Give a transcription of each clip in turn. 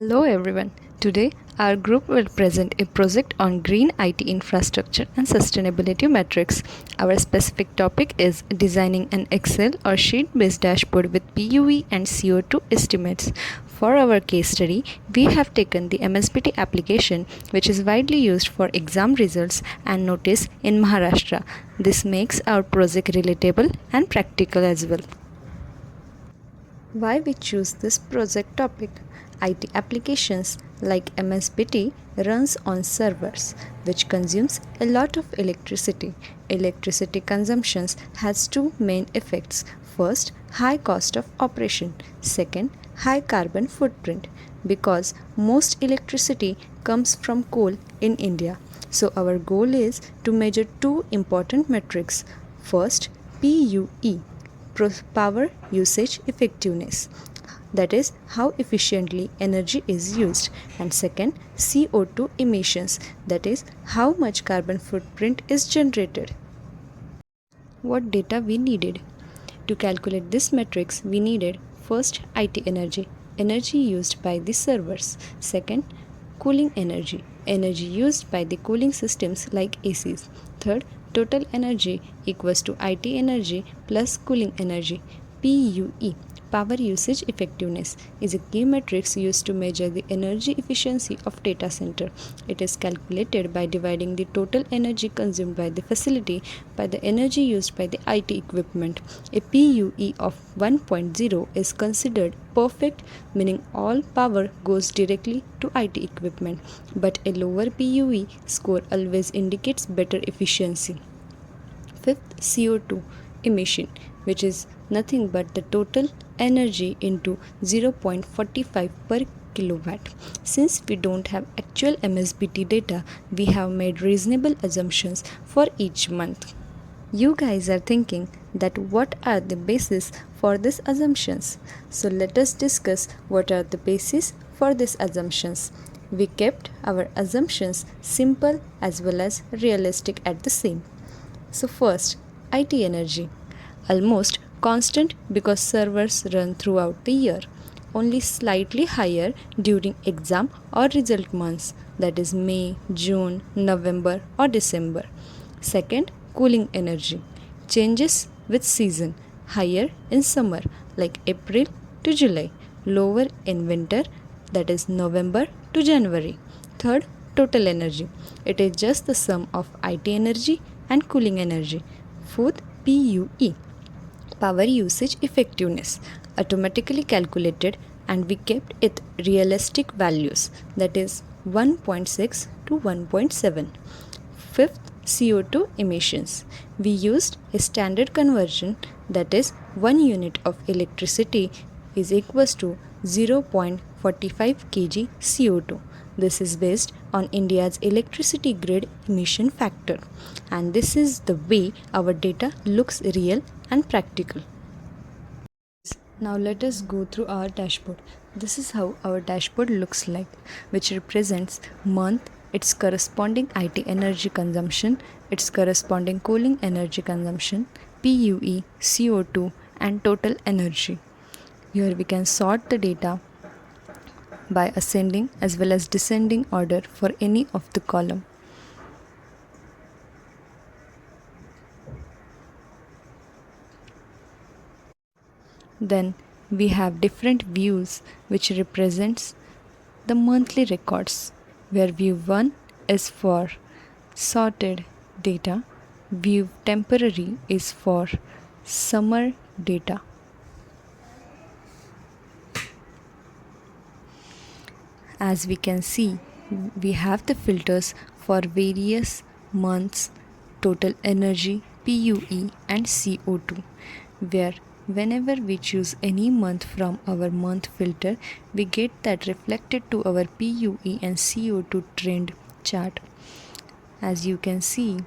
Hello everyone. Today our group will present a project on green IT infrastructure and sustainability metrics. Our specific topic is designing an Excel or sheet based dashboard with PUE and CO₂ estimates. For our case study, we have taken the MSBT application, which is widely used for exam results and notice in Maharashtra. This makes our project relatable and practical as well. Why we choose this project topic? IT applications like MSBT runs on servers, which consumes a lot of electricity. Electricity consumption has two main effects. First, high cost of operation. Second, high carbon footprint, because most electricity comes from coal in India. So our goal is to measure two important metrics. First, PUE, power usage effectiveness, that is how efficiently energy is used, and second, CO₂ emissions, that is how much carbon footprint is generated. What data we needed? To calculate this metrics, we needed first IT energy used by the servers. Second, cooling energy used by the cooling systems like ACs. Third, total energy equals to IT energy plus cooling energy. PUE, power usage effectiveness, is a key metric used to measure the energy efficiency of data center. It is calculated by dividing the total energy consumed by the facility by the energy used by the IT equipment. A PUE of 1.0 is considered perfect, meaning all power goes directly to IT equipment, but a lower PUE score always indicates better efficiency. Fifth, CO₂ emission, which is nothing but the total energy into 0.45 per kilowatt. Since we don't have actual MSBT data, we have made reasonable assumptions for each month. You guys are thinking that what are the basis for these assumptions? So let us discuss what are the basis for these assumptions. We kept our assumptions simple as well as realistic at the same. So first, IT energy, almost constant because servers run throughout the year, only slightly higher during exam or result months, that is May, June, November or December. Second, cooling energy, changes with season, higher in summer like April to July, lower in winter, that is November to January. Third, total energy, it is just the sum of IT energy and cooling energy. Fourth, PUE, power usage effectiveness, automatically calculated, and we kept it realistic values, that is 1.6 to 1.7. Fifth, CO₂ emissions, we used a standard conversion, that is 1 unit of electricity is equals to 0.45 kg CO₂. This is based on India's electricity grid emission factor, and this is the way our data looks real and practical. Now let us go through our dashboard. This is how our dashboard looks like, which represents month, its corresponding IT energy consumption, its corresponding cooling energy consumption, PUE, CO₂, and total energy. Here we can sort the data by ascending as well as descending order for any of the column. Then we have different views which represents the monthly records, where view 1 is for sorted data, view temporary is for summer data. As we can see, we have the filters for various months, total energy, PUE and CO₂, where whenever we choose any month from our month filter, we get that reflected to our PUE and CO₂ trend chart. As you can see,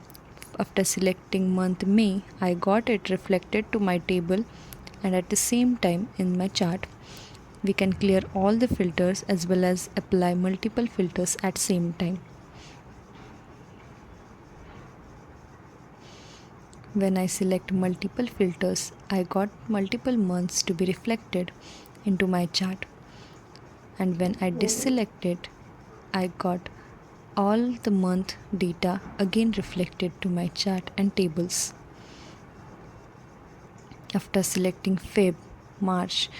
after selecting month May, I got it reflected to my table, and at the same time in my chart we can clear all the filters as well as apply multiple filters at same time. When I select multiple filters, I got multiple months to be reflected into my chart. And when I deselected, I got all the month data again reflected to my chart and tables. After selecting Feb, March,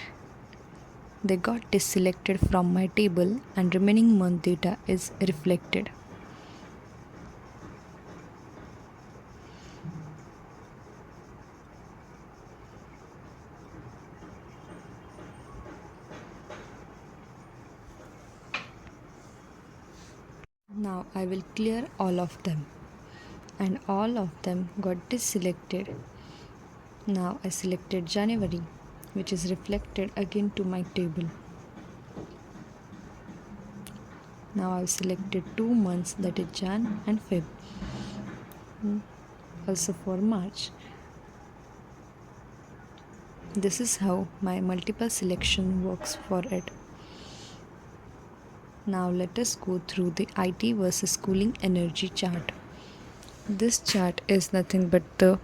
they got deselected from my table and remaining month data is reflected. Now I will clear all of them, and all of them got deselected. Now I selected January, which is reflected again to my table. Now I've selected 2 months, that is Jan and Feb. Also for March. This is how my multiple selection works for it. Now let us go through the IT versus cooling energy chart. This chart is nothing but the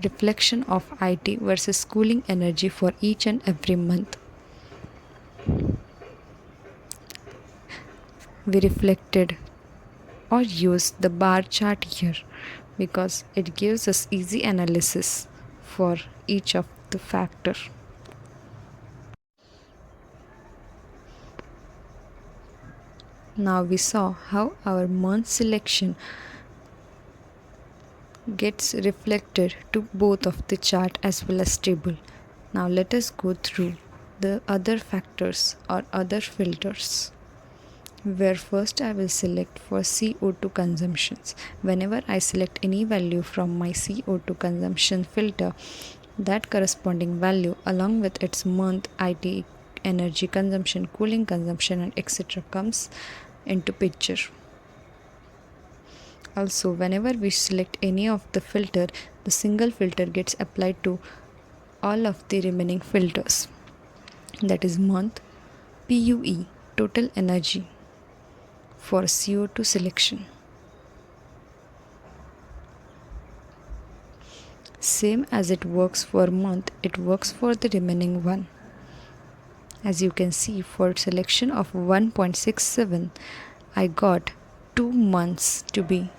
reflection of IT versus cooling energy for each and every month. We reflected or used the bar chart here because it gives us easy analysis for each of the factor. Now we saw how our month selection gets reflected to both of the chart as well as table. Now let us go through the other factors or other filters, where first I will select for CO₂ consumptions. Whenever I select any value from my CO₂ consumption filter, that corresponding value along with its month, IT, energy consumption, cooling consumption and etc. comes into picture. Also, whenever we select any of the filter, the single filter gets applied to all of the remaining filters. That is month, PUE, total energy for CO₂ selection. Same as it works for month, it works for the remaining one. As you can see, for selection of 1.67, I got 2 months to be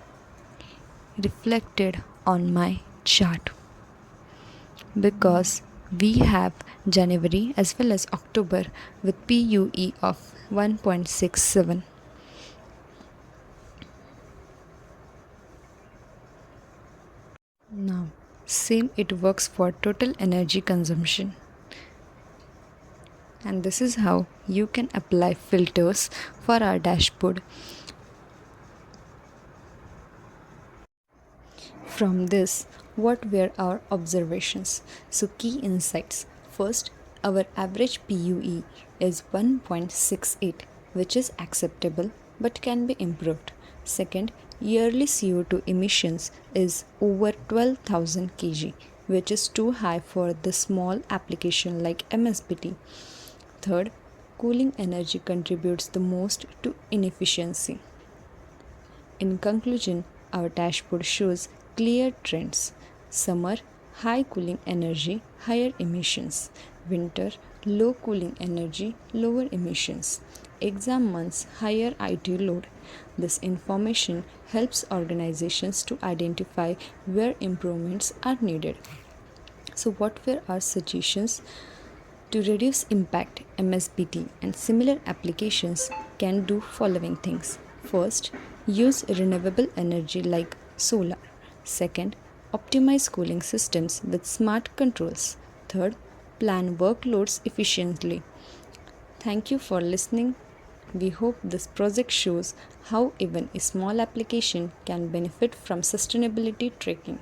reflected on my chart, because we have January as well as October with PUE of 1.67. Now, same it works for total energy consumption. And this is how you can apply filters for our dashboard. From this, what were our observations? So key insights. First, our average PUE is 1.68, which is acceptable but can be improved. Second, yearly CO₂ emissions is over 12,000 kg, which is too high for the small application like MSBT. Third, cooling energy contributes the most to inefficiency. In conclusion, our dashboard shows clear trends. Summer, high cooling energy, higher emissions. Winter, low cooling energy, lower emissions. Exam months, higher IT load. This information helps organizations to identify where improvements are needed. So what were our suggestions? To reduce impact, MSBT and similar applications can do following things. First, use renewable energy like solar. Second, optimize cooling systems with smart controls. Third, plan workloads efficiently. Thank you for listening. We hope this project shows how even a small application can benefit from sustainability tracking.